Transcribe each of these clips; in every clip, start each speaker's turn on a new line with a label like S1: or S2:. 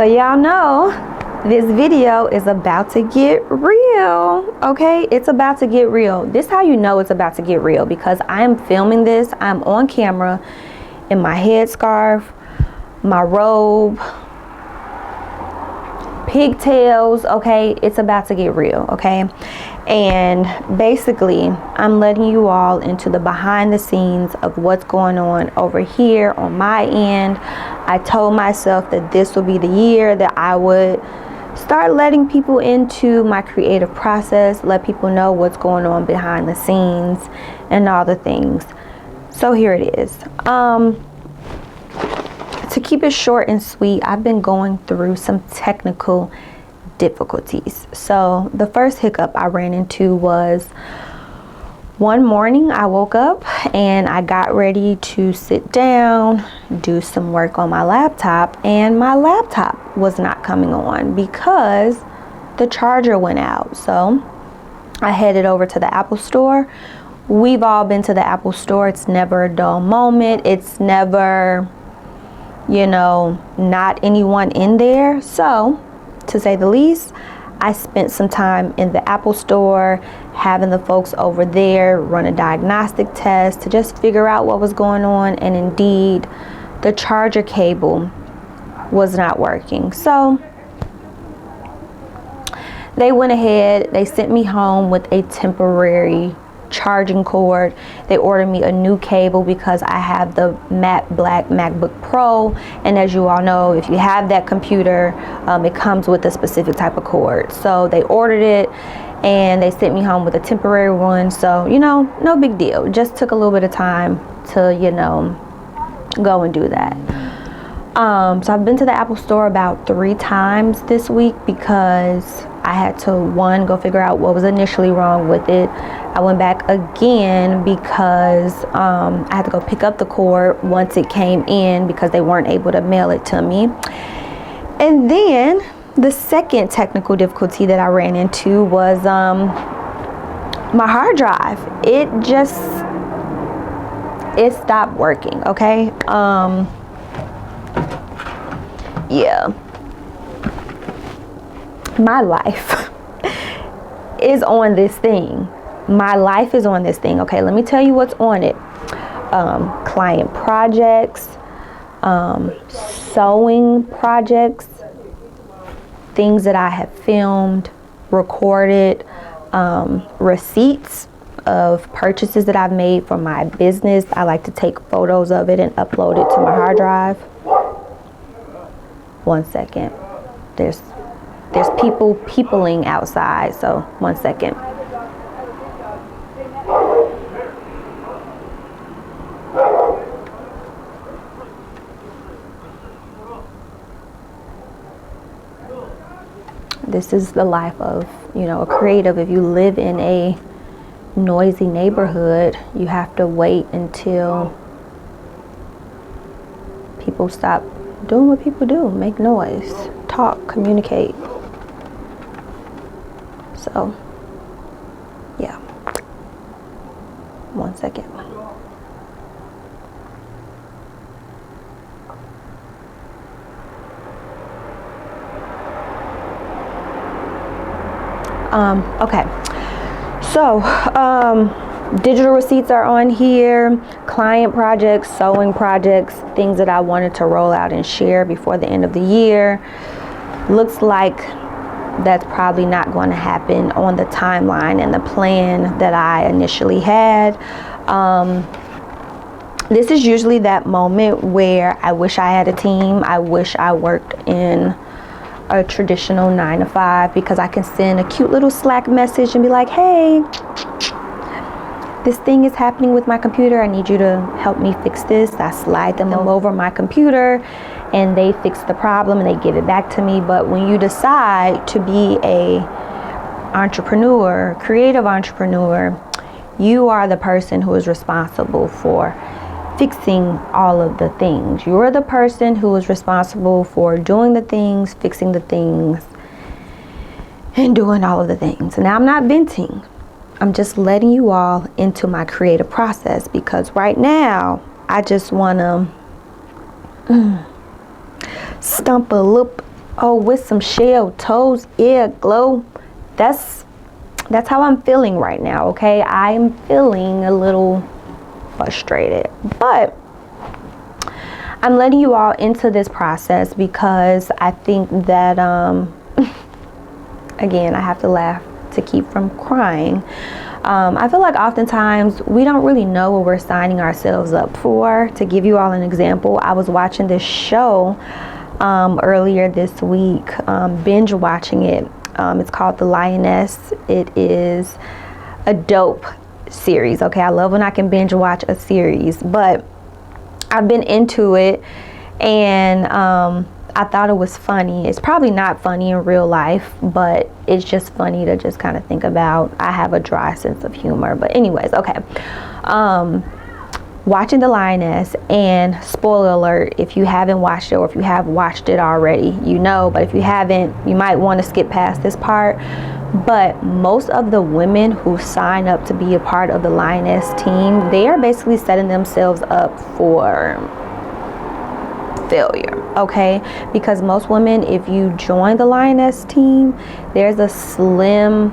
S1: So y'all know this video is about to get real, okay? It's about to get real. This is how you know it's about to get real, because I am filming this. I'm on camera in my headscarf, my robe, pigtails, okay? It's about to get real, okay? And basically, I'm letting you all into the behind the scenes of what's going on over here on my end. I told myself that this will be the year that I would start letting people into my creative process, let people know what's going on behind the scenes and all the things. So here it is. To keep it short and sweet, I've been going through some technical difficulties. So the first hiccup I ran into was one morning I woke up and I got ready to sit down, do some work on my laptop, and my laptop was not coming on because the charger went out. So I headed over to the Apple store. We've all been to the Apple store. It's never a dull moment. It's never, you know, not anyone in there. So to say the least, I spent some time in the Apple store having the folks over there run a diagnostic test to just figure out what was going on, and indeed the charger cable was not working. So they went ahead, they sent me home with a temporary charging cord. They ordered me a new cable because I have the matte black MacBook Pro, and as you all know, if you have that computer, it comes with a specific type of cord. So they ordered it and they sent me home with a temporary one. So, you know, no big deal. It just took a little bit of time to, you know, go and do that. So I've been to the Apple store about 3 times this week because I had to, one, go figure out what was initially wrong with it. I went back again because I had to go pick up the cord once it came in because they weren't able to mail it to me. And then the second technical difficulty that I ran into was my hard drive. It stopped working, okay? Yeah. My life is on this thing. My life is on this thing. Okay, let me tell you what's on it. Client projects, sewing projects, things that I have filmed, recorded, receipts of purchases that I've made for my business. I like to take photos of it and upload it to my hard drive. 1 second. There's people peopling outside, so 1 second. This is the life of, you know, a creative. If you live in a noisy neighborhood, you have to wait until people stop doing what people do, make noise, talk, communicate. So, yeah. 1 second. Okay. So, digital receipts are on here, client projects, sewing projects, things that I wanted to roll out and share before the end of the year. Looks like that's probably not going to happen on the timeline and the plan that I initially had. This is usually that moment where I wish I had a team. I wish I worked in a traditional 9-to-5, because I can send a cute little Slack message and be like, hey, this thing is happening with my computer. I need you to help me fix this. I slide them over my computer and they fix the problem and they give it back to me. But when you decide to be a entrepreneur, creative entrepreneur, you are the person who is responsible for fixing all of the things. You're the person who is responsible for doing the things, fixing the things, and doing all of the things. And now I'm not venting. I'm just letting you all into my creative process, because right now I just want to stump a Oh, with some shell toes, yeah, glow. That's how I'm feeling right now, okay? I'm feeling a little frustrated, but I'm letting you all into this process because I think that, again, I have to laugh to keep from crying. I feel like oftentimes we don't really know what we're signing ourselves up for. To give you all an example, I was watching this show earlier this week, binge watching it. It's called The Lioness. It is a dope series. Okay, I love when I can binge watch a series, but I've been into it, and I thought it was funny. It's probably not funny in real life, but it's just funny to just kind of think about. I have a dry sense of humor, but anyways, okay. Watching The Lioness, and spoiler alert, if you haven't watched it, or if you have watched it already, you know, but if you haven't, you might want to skip past this part. But most of the women who sign up to be a part of the Lioness team, they are basically setting themselves up for failure, okay? Because most women, if you join the Lioness team, there's a slim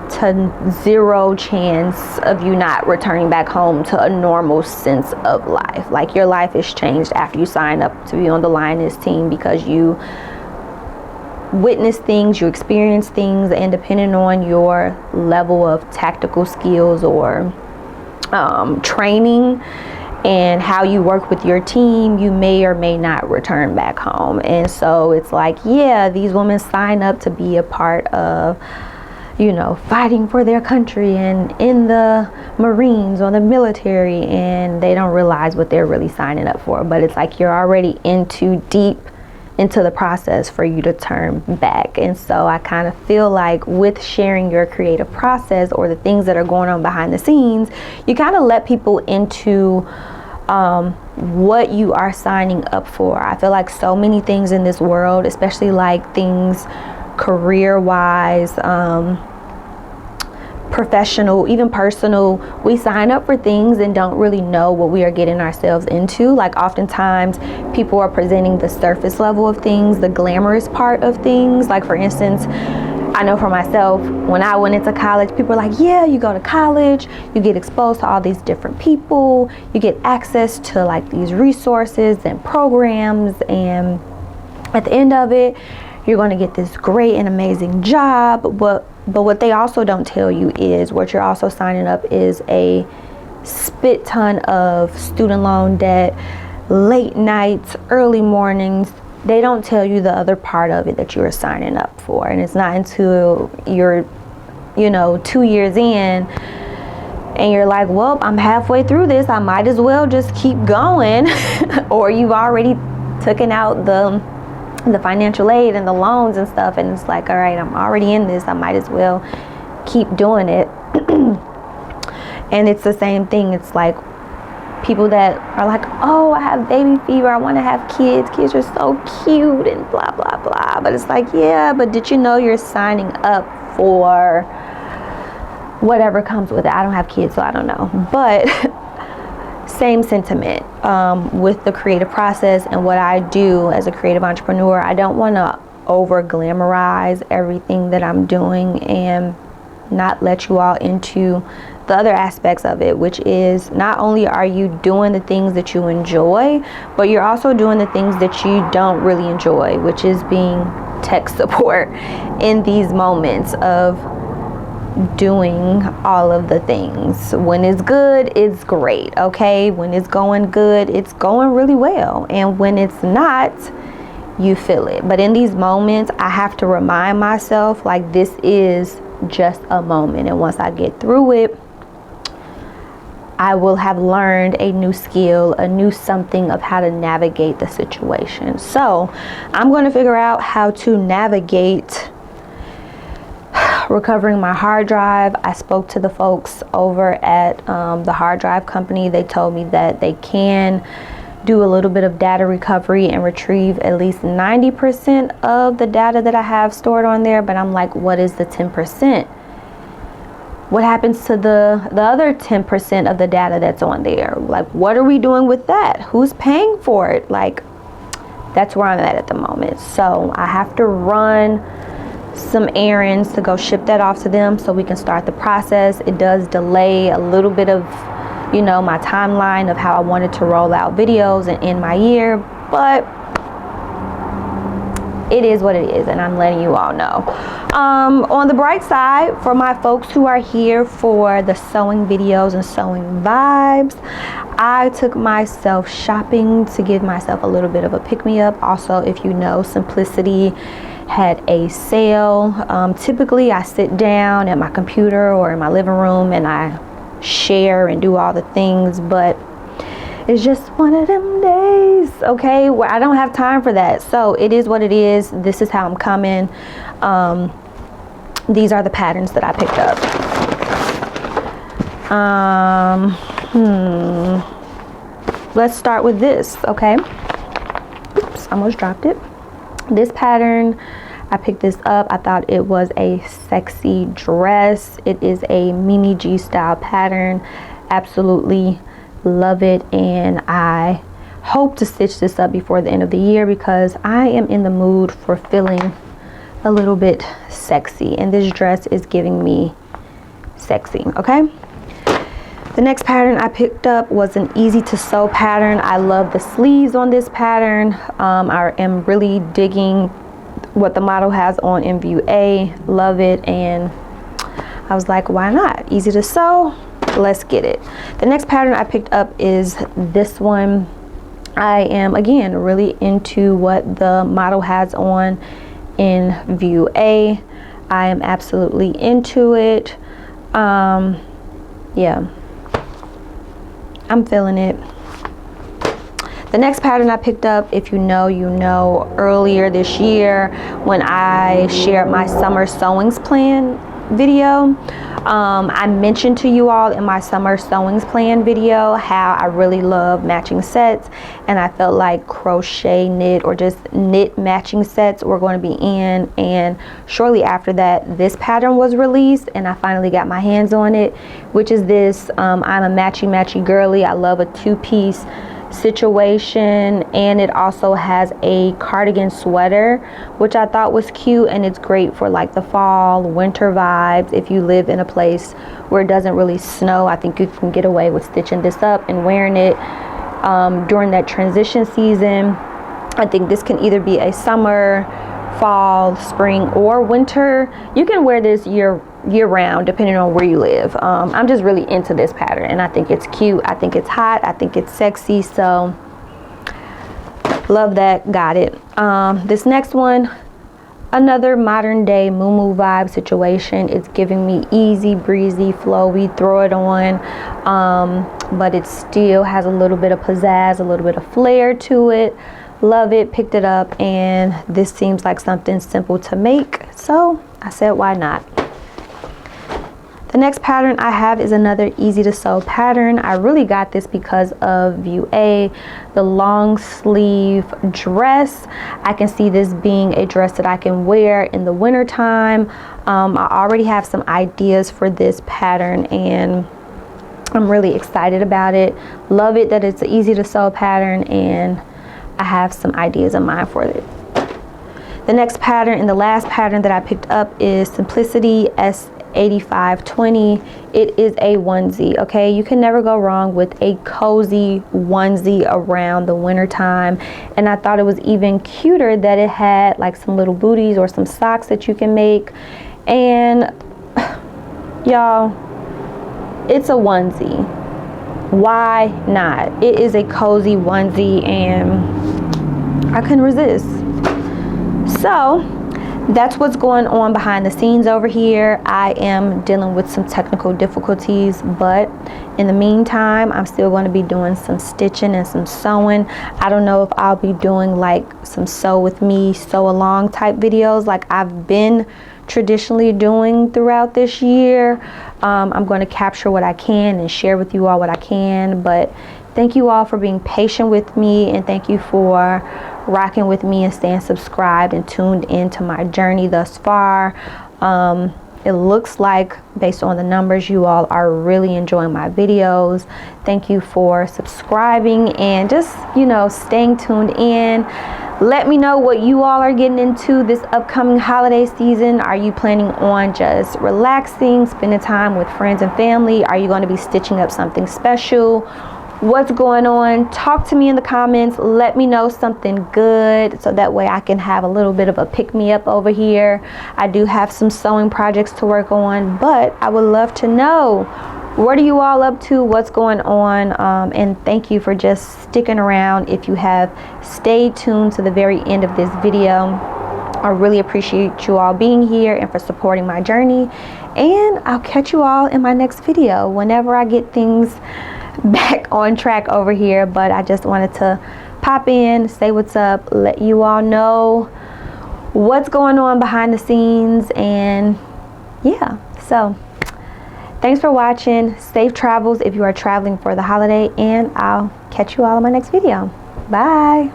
S1: to zero chance of you not returning back home to a normal sense of life. Like, your life is changed after you sign up to be on the Lioness team, because you witness things, you experience things, and depending on your level of tactical skills or training and how you work with your team, you may or may not return back home. And so it's like, yeah, these women sign up to be a part of, you know, fighting for their country and in the Marines or the military, and they don't realize what they're really signing up for. But it's like you're already deep into the process for you to turn back. And so I kind of feel like with sharing your creative process or the things that are going on behind the scenes, you kind of let people into what you are signing up for. I feel like so many things in this world, especially like things career-wise, professional, even personal, we sign up for things and don't really know what we are getting ourselves into. Like, oftentimes people are presenting the surface level of things, the glamorous part of things. Like, for instance, I know for myself, when I went into college, people are like, yeah, you go to college, you get exposed to all these different people, you get access to like these resources and programs, and at the end of it, you're going to get this great and amazing job. But what they also don't tell you is what you're also signing up is a spit ton of student loan debt, late nights, early mornings. They don't tell you the other part of it that you're signing up for. And it's not until you're, 2 years in and you're like, well, I'm halfway through this, I might as well just keep going. Or you've already taken out the financial aid and the loans and stuff, and it's like, all right, I'm already in this, I might as well keep doing it. And it's the same thing. It's like people that are like, oh, I have baby fever, I want to have kids are so cute and blah blah blah. But it's like, yeah, but did you know you're signing up for whatever comes with it? I don't have kids, so I don't know, but same sentiment with the creative process and what I do as a creative entrepreneur. I don't want to over glamorize everything that I'm doing and not let you all into the other aspects of it, which is not only are you doing the things that you enjoy, but you're also doing the things that you don't really enjoy, which is being tech support in these moments of doing all of the things. When it's good, it's great, okay? When it's going good, it's going really well. And when it's not, you feel it. But in these moments, I have to remind myself, like, this is just a moment, and once I get through it, I will have learned a new skill, a new something of how to navigate the situation. So I'm going to figure out how to navigate recovering my hard drive. I spoke to the folks over at the hard drive company. They told me that they can do a little bit of data recovery and retrieve at least 90% of the data that I have stored on there. But I'm like, what is the 10%? What happens to the other 10% of the data that's on there? Like, what are we doing with that? Who's paying for it? Like, that's where I'm at the moment. So I have to run some errands to go ship that off to them so we can start the process. It does delay a little bit of, you know, my timeline of how I wanted to roll out videos and end my year, but it is what it is, and I'm letting you all know. On the bright side, for my folks who are here for the sewing videos and sewing vibes, I took myself shopping to give myself a little bit of a pick-me-up. Also, if you know, Simplicity had a sale. Typically I sit down at my computer or in my living room and I share and do all the things, but it's just one of them days, okay, where I don't have time for that. So it is what it is. This is how I'm coming. These are the patterns that I picked up. Let's start with this, okay? Oops, almost dropped it. This pattern, I picked this up. I thought it was a sexy dress. It is a Mimi G style pattern. Absolutely love it, and I hope to stitch this up before the end of the year because I am in the mood for feeling a little bit sexy, and this dress is giving me sexy, okay? The next pattern I picked up was an easy to sew pattern. I love the sleeves on this pattern. I am really digging what the model has on in view A. Love it, and I was like, why not? Easy to sew, let's get it. The next pattern I picked up is this one. I am, again, really into what the model has on in view A. I am absolutely into it. Yeah, I'm feeling it. The next pattern I picked up, if you know, you know, earlier this year when I shared my summer sewings plan video, I mentioned to you all in my summer sewings plan video how I really love matching sets, and I felt like crochet, knit, or just knit matching sets were going to be in. And shortly after that, this pattern was released and I finally got my hands on it, which is this. I'm a matchy girly. I love a two-piece situation, and it also has a cardigan sweater, which I thought was cute, and it's great for like the fall winter vibes. If you live in a place where it doesn't really snow, I think you can get away with stitching this up and wearing it during that transition season. I think this can either be a summer, fall, spring, or winter. You can wear this year round depending on where you live. I'm just really into this pattern, and I think it's cute, I think it's hot, I think it's sexy, so love that. Got it. This next one, another modern day moo vibe situation. It's giving me easy breezy flowy, throw it on, but it still has a little bit of pizzazz, a little bit of flair to it. Love it. Picked it up, and this seems like something simple to make, so I said why not. The next pattern I have is another easy to sew pattern. I really got this because of view A, the long sleeve dress. I can see this being a dress that I can wear in the winter time. I already have some ideas for this pattern, and I'm really excited about it. Love it that it's an easy to sew pattern, and I have some ideas in mind for it. The next pattern and the last pattern that I picked up is Simplicity S8520. It is a onesie, okay? You can never go wrong with a cozy onesie around the winter time, and I thought it was even cuter that it had like some little booties or some socks that you can make. And y'all, it's a onesie. Why not? It is a cozy onesie, and I couldn't resist. So that's what's going on behind the scenes over here. I am dealing with some technical difficulties, but in the meantime, I'm still going to be doing some stitching and some sewing. I don't know if I'll be doing like some sew with me, sew along type videos like I've been traditionally doing throughout this year. I'm going to capture what I can and share with you all what I can, but thank you all for being patient with me, and thank you for rocking with me and staying subscribed and tuned into my journey thus far. It looks like, based on the numbers, you all are really enjoying my videos. Thank you for subscribing and just, you know, staying tuned in. Let me know what you all are getting into this upcoming holiday season. Are you planning on just relaxing, spending time with friends and family? Are you going to be stitching up something special? What's going on? Talk to me in the comments. Let me know something good so that way I can have a little bit of a pick-me-up over here. I do have some sewing projects to work on, but I would love to know, what are you all up to? What's going on? And thank you for just sticking around. If you have stayed tuned to the very end of this video, I really appreciate you all being here and for supporting my journey. And I'll catch you all in my next video whenever I get things back on track over here. But I just wanted to pop in, say what's up, let you all know what's going on behind the scenes. And yeah, so thanks for watching. Safe travels if you are traveling for the holiday, and I'll catch you all in my next video. Bye.